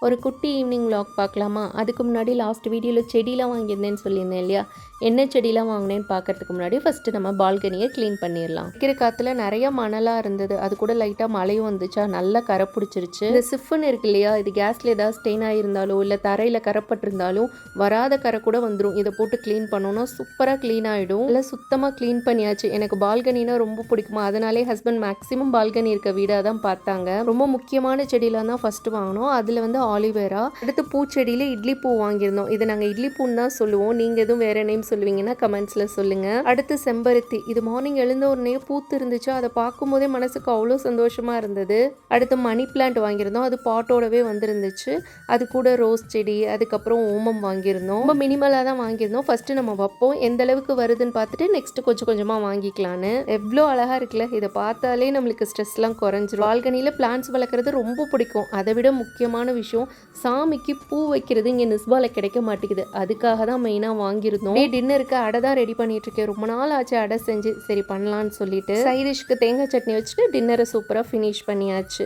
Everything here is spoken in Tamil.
ஒரு குட்டி ஈவினிங் vlog பார்க்கலாமா? அதுக்கு முன்னாடி லாஸ்ட் வீடியோவில் செடிலாம் வாங்கியிருந்தேன்னு சொல்லியிருந்தேன் இல்லையா? என்ன செடிலாம் வாங்கினேன்னு பார்க்கறதுக்கு முன்னாடி ஃபஸ்ட்டு நம்ம பால்கனியை க்ளீன் பண்ணிடலாம். இருக்கிற காற்றுல நிறைய மணலாக இருந்தது. அது கூட லைட்டாக மழையும் வந்துச்சா நல்லா கரை பிடிச்சிருச்சு. இந்த சிஃப்னு இருக்கு இல்லையா, இது கேஸில் ஏதாவது ஸ்டெயின் ஆகியிருந்தாலோ இல்லை தரையில் கரைப்பட்டிருந்தாலும் வராத கரை கூட வந்துடும். இதை போட்டு க்ளீன் பண்ணோன்னா சூப்பராக க்ளீன் ஆகிடும். இல்லை சுத்தமாக க்ளீன் பண்ணியாச்சு. எனக்கு பால்கனினா ரொம்ப பிடிக்குமா, அதனாலே ஹஸ்பண்ட் மேக்ஸிமம் பால்கனி இருக்க வீடாக தான் பார்த்தாங்க. ரொம்ப முக்கியமான செடியெலாம் தான் ஃபஸ்ட்டு வாங்கினோம். அதில் வந்து ஆலிவேரா, அடுத்து பூச்செடியில் இட்லி பூ வாங்கியிருந்தோம். இதை நாங்கள் இட்லி பூன்னு தான் சொல்லுவோம். நீங்கள் எதுவும் வேறு நேம் சொல்லுவீங்கன்னா கமெண்ட்ஸில் சொல்லுங்கள். அடுத்து செம்பருத்தி, இது மார்னிங் எழுந்த உடனே பூத்து இருந்துச்சு. அதை பார்க்கும்போதே மனசுக்கு அவ்வளோ சந்தோஷமாக இருந்தது. அடுத்து மணி பிளான்ட் வாங்கியிருந்தோம். அது பாட்டோடவே வந்துருந்துச்சு. அது கூட ரோஸ் செடி, அதுக்கப்புறம் ஓமம் வாங்கியிருந்தோம். ரொம்ப மினிமலாக தான் வாங்கியிருந்தோம். ஃபஸ்ட்டு நம்ம வைப்போம், எந்த அளவுக்கு வருதுன்னு பார்த்துட்டு நெக்ஸ்ட்டு கொஞ்சம் கொஞ்சமாக வாங்கிக்கலான்னு. எவ்வளோ அழகாக இருக்குல்ல, இதை பார்த்தாலே நம்மளுக்கு ஸ்ட்ரெஸ்லாம் குறைஞ்சிரும். பால்கனியில் பிளான்ட்ஸ் வளர்க்குறது ரொம்ப பிடிக்கும். அதை விட முக்கியமான விஷயம், சாமிக்கு பூ வைக்கிறது இங்கே நிஸ்பால கிடைக்க மாட்டேங்குது. அதுக்காக தான் மெயினாக வாங்கியிருந்தோம். டின்னருக்கு அடை தான் ரெடி பண்ணிட்டு இருக்கேன். ரொம்ப நாள் ஆச்சு அடை செஞ்சு, சரி பண்ணலான்னு சொல்லிட்டு சைடிஷ்க்கு தேங்காய் சட்னி வச்சுட்டு டின்னரை சூப்பராக ஃபினிஷ் பண்ணியாச்சு.